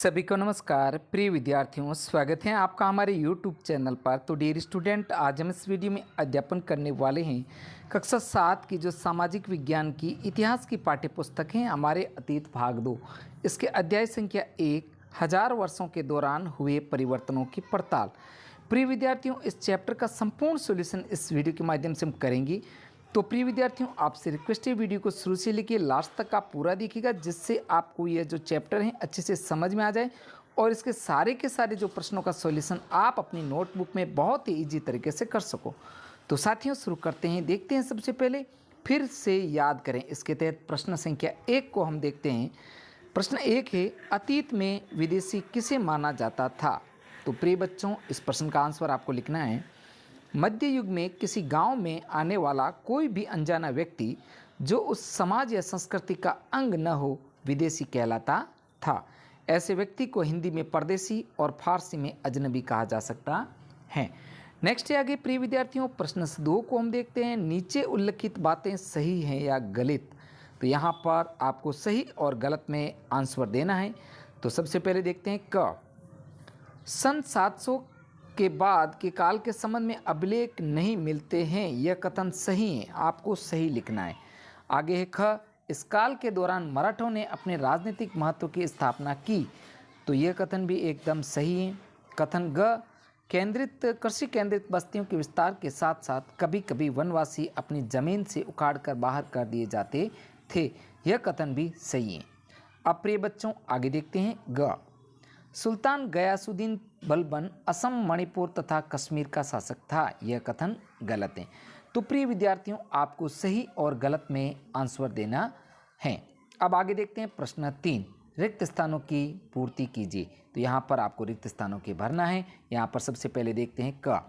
सभी को नमस्कार। प्रिय विद्यार्थियों, स्वागत है आपका हमारे YouTube चैनल पर। तो डियर स्टूडेंट, आज हम इस वीडियो में अध्यापन करने वाले हैं कक्षा 7 की जो सामाजिक विज्ञान की इतिहास की पाठ्य पुस्तक है हमारे अतीत भाग 2। इसके अध्याय संख्या 1, 1000 वर्षों के दौरान हुए परिवर्तनों की पड़ताल। प्रिय विद्यार्थियों, इस चैप्टर का संपूर्ण सॉल्यूशन इस वीडियो के माध्यम से हम करेंगे। तो प्रिय विद्यार्थियों, आपसे रिक्वेस्ट है वीडियो को शुरू से लेकर लास्ट तक आप पूरा देखिएगा, जिससे आपको यह जो चैप्टर है अच्छे से समझ में आ जाए और इसके सारे के सारे जो प्रश्नों का सॉल्यूशन आप अपनी नोटबुक में बहुत ही ईजी तरीके से कर सको। तो साथियों, शुरू करते हैं। देखते हैं सबसे पहले फिर से याद करें। इसके तहत प्रश्न संख्या 1 को हम देखते हैं। प्रश्न 1 है, अतीत में विदेशी किसे माना जाता था? तो प्रिय बच्चों, इस प्रश्न का आंसर आपको लिखना है। मध्य युग में किसी गांव में आने वाला कोई भी अनजाना व्यक्ति जो उस समाज या संस्कृति का अंग न हो, विदेशी कहलाता था। ऐसे व्यक्ति को हिंदी में परदेशी और फारसी में अजनबी कहा जा सकता है। नेक्स्ट है आगे प्रिय विद्यार्थियों, प्रश्न 2 को हम देखते हैं। नीचे उल्लिखित बातें सही हैं या गलत? तो यहाँ पर आपको सही और गलत में आंसर देना है। तो सबसे पहले देखते हैं क, सन 700 के बाद के काल के संबंध में अभिलेख नहीं मिलते हैं, यह कथन सही है, आपको सही लिखना है। आगे है ख, इस काल के दौरान मराठों ने अपने राजनीतिक महत्व की स्थापना की, तो यह कथन भी एकदम सही है। कथन ग, कृषि केंद्रित बस्तियों के विस्तार के साथ साथ कभी कभी वनवासी अपनी जमीन से उखाड़ कर बाहर कर दिए जाते थे, यह कथन भी सही है। अब प्रिय बच्चों, आगे देखते हैं ग, सुल्तान गयासुद्दीन बलबन असम, मणिपुर तथा कश्मीर का शासक था, यह कथन गलत है। तो प्रिय विद्यार्थियों, आपको सही और गलत में आंसर देना है। अब आगे देखते हैं प्रश्न 3, रिक्त स्थानों की पूर्ति कीजिए। तो यहाँ पर आपको रिक्त स्थानों के भरना है। यहाँ पर सबसे पहले देखते हैं क,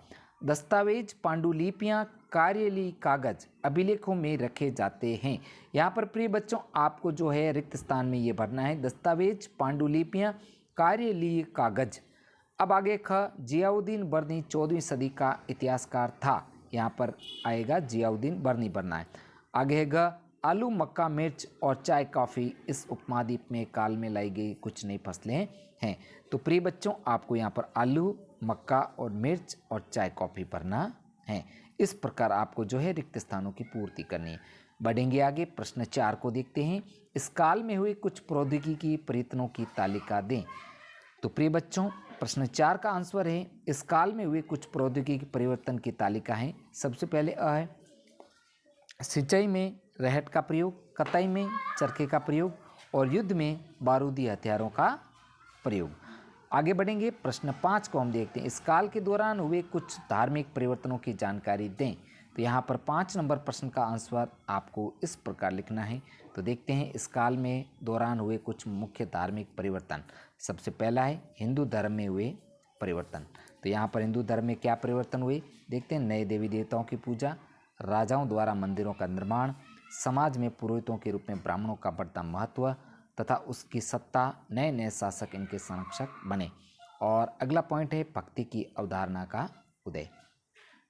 दस्तावेज, पांडुलिपियाँ, कार्यली कागज अभिलेखों में रखे जाते हैं। यहाँ पर प्रिय बच्चों, आपको जो है रिक्त स्थान में ये भरना है, दस्तावेज, पांडुलिपियाँ, कार्यलीय कागज। अब आगे ख, जियाउद्दीन बर्नी 14वीं सदी का इतिहासकार था, यहाँ पर आएगा जियाउद्दीन बर्नी भरना है। आगे है ग, आलू, मक्का, मिर्च और चाय कॉफ़ी इस उपमहाद्वीप में काल में लाई गई कुछ नई फसलें हैं। तो प्रिय बच्चों, आपको यहाँ पर आलू, मक्का और मिर्च और चाय कॉफ़ी भरना है। इस प्रकार आपको जो है रिक्त स्थानों की पूर्ति करनी है। बढ़ेंगे आगे, प्रश्न 4 को देखते हैं। इस काल में हुए कुछ प्रौद्योगिकी परिवर्तनों की तालिका दें। तो प्रिय बच्चों, प्रश्न 4 का आंसर है, इस काल में हुए कुछ प्रौद्योगिकी परिवर्तन की तालिका है। सबसे पहले अ है, सिंचाई में रहट का प्रयोग, कताई में चरखे का प्रयोग और युद्ध में बारूदी हथियारों का प्रयोग। आगे बढ़ेंगे, प्रश्न 5 को हम देखते हैं। इस काल के दौरान हुए कुछ धार्मिक परिवर्तनों की जानकारी दें। तो यहाँ पर 5 नंबर प्रश्न का आंसर आपको इस प्रकार लिखना है। तो देखते हैं, इस काल में दौरान हुए कुछ मुख्य धार्मिक परिवर्तन। सबसे पहला है हिंदू धर्म में हुए परिवर्तन। तो यहाँ पर हिंदू धर्म में क्या परिवर्तन हुए देखते हैं। नए देवी देवताओं की पूजा, राजाओं द्वारा मंदिरों का निर्माण, समाज में पुरोहितों के रूप में ब्राह्मणों का बढ़ता महत्व तथा उसकी सत्ता, नए नए शासक इनके संरक्षक बने। और अगला पॉइंट है भक्ति की अवधारणा का उदय।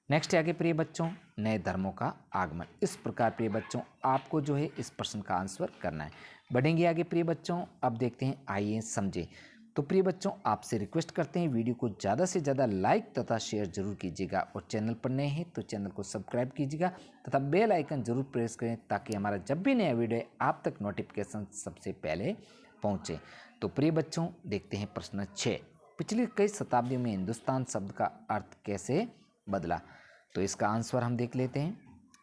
नेक्स्ट आगे प्रिय बच्चों, नए धर्मों का आगमन। इस प्रकार प्रिय बच्चों, आपको जो है इस प्रश्न का आंसर करना है। बढ़ेंगे आगे प्रिय बच्चों, अब देखते हैं, आइए समझें। तो प्रिय बच्चों, आपसे रिक्वेस्ट करते हैं वीडियो को ज़्यादा से ज़्यादा लाइक तथा शेयर जरूर कीजिएगा और चैनल पर नए हैं तो चैनल को सब्सक्राइब कीजिएगा तथा बेल आइकन जरूर प्रेस करें, ताकि हमारा जब भी नया वीडियो आप तक नोटिफिकेशन सबसे पहले पहुँचे। तो प्रिय बच्चों, देखते हैं प्रश्न 6, पिछली कई शताब्दियों में हिंदुस्तान शब्द का अर्थ कैसे बदला? तो इसका आंसर हम देख लेते हैं।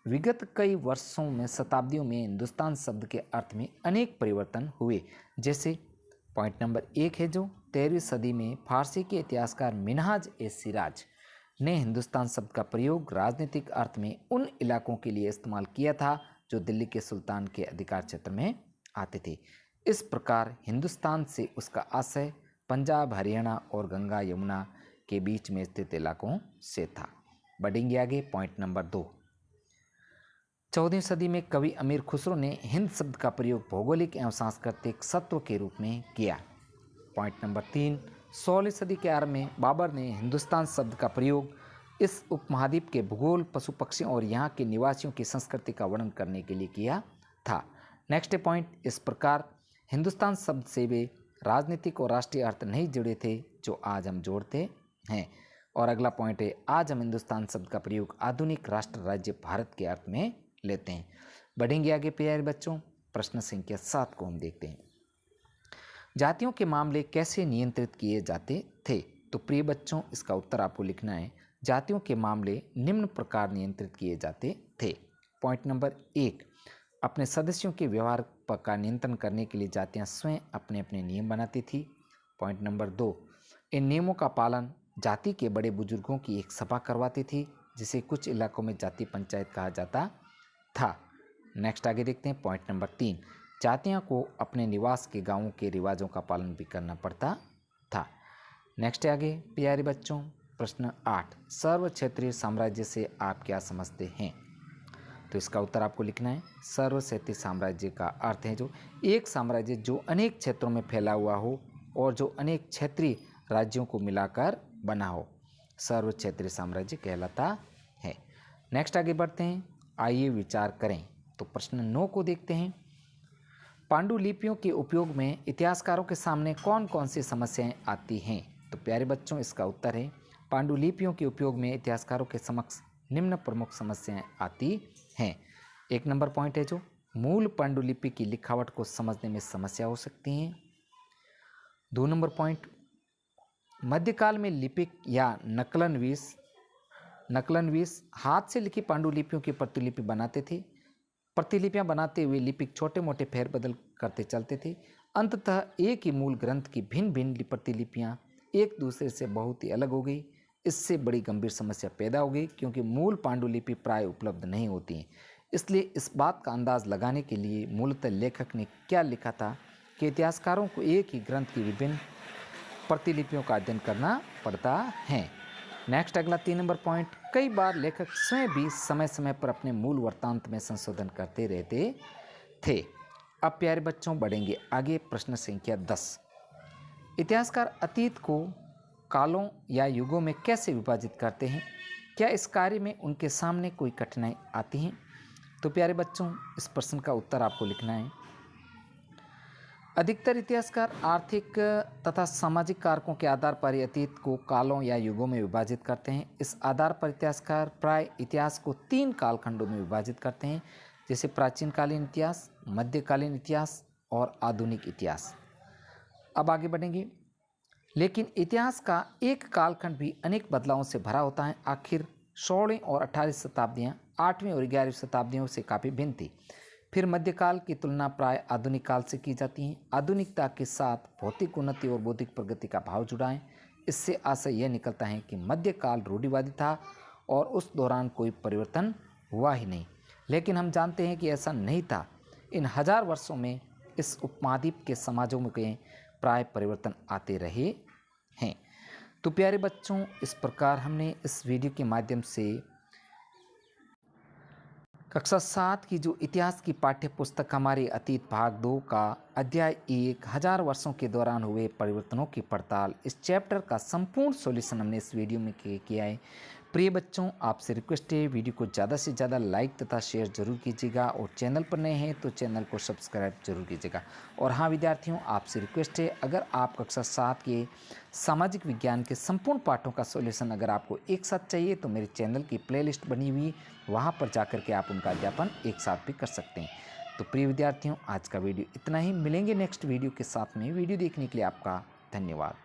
विगत कई वर्षों में, शताब्दियों में हिंदुस्तान शब्द के अर्थ में अनेक परिवर्तन हुए। जैसे पॉइंट नंबर 1 है, जो 13वीं सदी में फारसी के इतिहासकार मिनहाज ए सिराज ने हिंदुस्तान शब्द का प्रयोग राजनीतिक अर्थ में उन इलाकों के लिए इस्तेमाल किया था जो दिल्ली के सुल्तान के अधिकार क्षेत्र में आते थे। इस प्रकार हिंदुस्तान से उसका आशय पंजाब, हरियाणा और गंगा यमुना के बीच में स्थित इलाकों से था। बढ़ेंगे आगे, पॉइंट नंबर 2, 14वीं सदी में कवि अमीर खुसरो ने हिंद शब्द का प्रयोग भौगोलिक एवं सांस्कृतिक सत्व के रूप में किया। पॉइंट नंबर 3, 16वीं सदी के आरंभ में बाबर ने हिंदुस्तान शब्द का प्रयोग इस उपमहाद्वीप के भूगोल, पशु पक्षियों और यहाँ के निवासियों की संस्कृति का वर्णन करने के लिए किया था। नेक्स्ट पॉइंट, इस प्रकार हिंदुस्तान शब्द से वे राजनीतिक और राष्ट्रीय अर्थ नहीं जुड़े थे जो आज हम जोड़ते हैं। और अगला पॉइंट है, आज हम हिंदुस्तान शब्द का प्रयोग आधुनिक राष्ट्र राज्य भारत के अर्थ में लेते हैं। बढ़ेंगे आगे प्यारे बच्चों, प्रश्न संख्या 7 को हम देखते हैं। जातियों के मामले कैसे नियंत्रित किए जाते थे? तो प्रिय बच्चों, इसका उत्तर आपको लिखना है, जातियों के मामले निम्न प्रकार नियंत्रित किए जाते थे। पॉइंट नंबर 1, अपने सदस्यों के व्यवहार का नियंत्रण करने के लिए जातियां स्वयं अपने अपने नियम बनाती थी। पॉइंट नंबर 2, इन नियमों का पालन जाति के बड़े बुजुर्गों की एक सभा करवाती थी, जिसे कुछ इलाकों में जाति पंचायत कहा जाता था। नेक्स्ट आगे देखते हैं। पॉइंट नंबर 3, जातियों को अपने निवास के गांवों के रिवाजों का पालन भी करना पड़ता था। नेक्स्ट आगे प्यारे बच्चों, प्रश्न 8, सर्व क्षेत्रीय साम्राज्य से आप क्या समझते हैं? तो इसका उत्तर आपको लिखना है, सर्व क्षेत्रीय साम्राज्य का अर्थ है जो एक साम्राज्य जो अनेक क्षेत्रों में फैला हुआ हो और जो अनेक क्षेत्रीय राज्यों को मिलाकर बना हो, सर्व क्षेत्रीय साम्राज्य कहलाता है। नेक्स्ट आगे बढ़ते हैं, आइए विचार करें। तो प्रश्न 9 को देखते हैं। पांडुलिपियों के उपयोग में इतिहासकारों के सामने कौन कौन सी समस्याएं आती हैं? तो प्यारे बच्चों, इसका उत्तर है, पांडुलिपियों के उपयोग में इतिहासकारों के समक्ष निम्न प्रमुख समस्याएं आती हैं। 1 नंबर पॉइंट है जो मूल पांडुलिपि की लिखावट को समझने में समस्या हो सकती है। 2 नंबर पॉइंट, मध्यकाल में लिपिक या नकलनवीस हाथ से लिखी पांडुलिपियों की प्रतिलिपि बनाते थे। प्रतिलिपियां बनाते हुए लिपिक छोटे मोटे फेरबदल करते चलते थे। अंततः एक ही मूल ग्रंथ की भिन्न भिन्न प्रतिलिपियां एक दूसरे से बहुत ही अलग हो गई। इससे बड़ी गंभीर समस्या पैदा हो गई, क्योंकि मूल पांडुलिपि प्राय उपलब्ध नहीं होती हैं। इसलिए इस बात का अंदाज लगाने के लिए मूलतः लेखक ने क्या लिखा था कि इतिहासकारों को एक ही ग्रंथ की विभिन्न प्रतिलिपियों का अध्ययन करना पड़ता है। नेक्स्ट अगला 3 नंबर पॉइंट, कई बार लेखक स्वयं भी समय समय पर अपने मूल वृत्तांत में संशोधन करते रहते थे। अब प्यारे बच्चों बढ़ेंगे आगे, प्रश्न संख्या 10, इतिहासकार अतीत को कालों या युगों में कैसे विभाजित करते हैं? क्या इस कार्य में उनके सामने कोई कठिनाई आती है? तो प्यारे बच्चों, इस प्रश्न का उत्तर आपको लिखना है, अधिकतर इतिहासकार आर्थिक तथा सामाजिक कारकों के आधार पर ही अतीत को कालों या युगों में विभाजित करते हैं। इस आधार पर इतिहासकार प्राय इतिहास को 3 कालखंडों में विभाजित करते हैं, जैसे प्राचीनकालीन इतिहास, मध्यकालीन इतिहास और आधुनिक इतिहास। अब आगे बढ़ेंगे, लेकिन इतिहास का एक कालखंड भी अनेक बदलावों से भरा होता है। आखिर 16वीं और 18वीं शताब्दियाँ 8वीं और 11वीं शताब्दियों से काफ़ी भिन्न थी। फिर मध्यकाल की तुलना प्राय आधुनिक काल से की जाती है। आधुनिकता के साथ भौतिक उन्नति और बौद्धिक प्रगति का भाव जुड़ा है। इससे आशय यह निकलता है कि मध्यकाल रूढ़िवादी था और उस दौरान कोई परिवर्तन हुआ ही नहीं। लेकिन हम जानते हैं कि ऐसा नहीं था। इन 1000 वर्षों में इस उपमहाद्वीप के समाजों में प्राय परिवर्तन आते रहे हैं। तो प्यारे बच्चों, इस प्रकार हमने इस वीडियो के माध्यम से कक्षा 7 की जो इतिहास की पाठ्य पुस्तक हमारे अतीत भाग 2 का अध्याय 1 1000 वर्षों के दौरान हुए परिवर्तनों की पड़ताल, इस चैप्टर का संपूर्ण सॉल्यूशन हमने इस वीडियो में किया है। प्रिय बच्चों, आपसे रिक्वेस्ट है वीडियो को ज़्यादा से ज़्यादा लाइक तथा शेयर जरूर कीजिएगा और चैनल पर नए हैं तो चैनल को सब्सक्राइब जरूर कीजिएगा। और हाँ विद्यार्थियों, आपसे रिक्वेस्ट है, अगर आप कक्षा 7 के सामाजिक विज्ञान के संपूर्ण पाठों का सॉल्यूशन अगर आपको एक साथ चाहिए तो मेरे चैनल की प्लेलिस्ट बनी हुई, वहाँ पर जाकर के आप उनका अध्यापन एक साथ भी कर सकते हैं। तो प्रिय विद्यार्थियों, आज का वीडियो इतना ही। मिलेंगे नेक्स्ट वीडियो के साथ में। वीडियो देखने के लिए आपका धन्यवाद।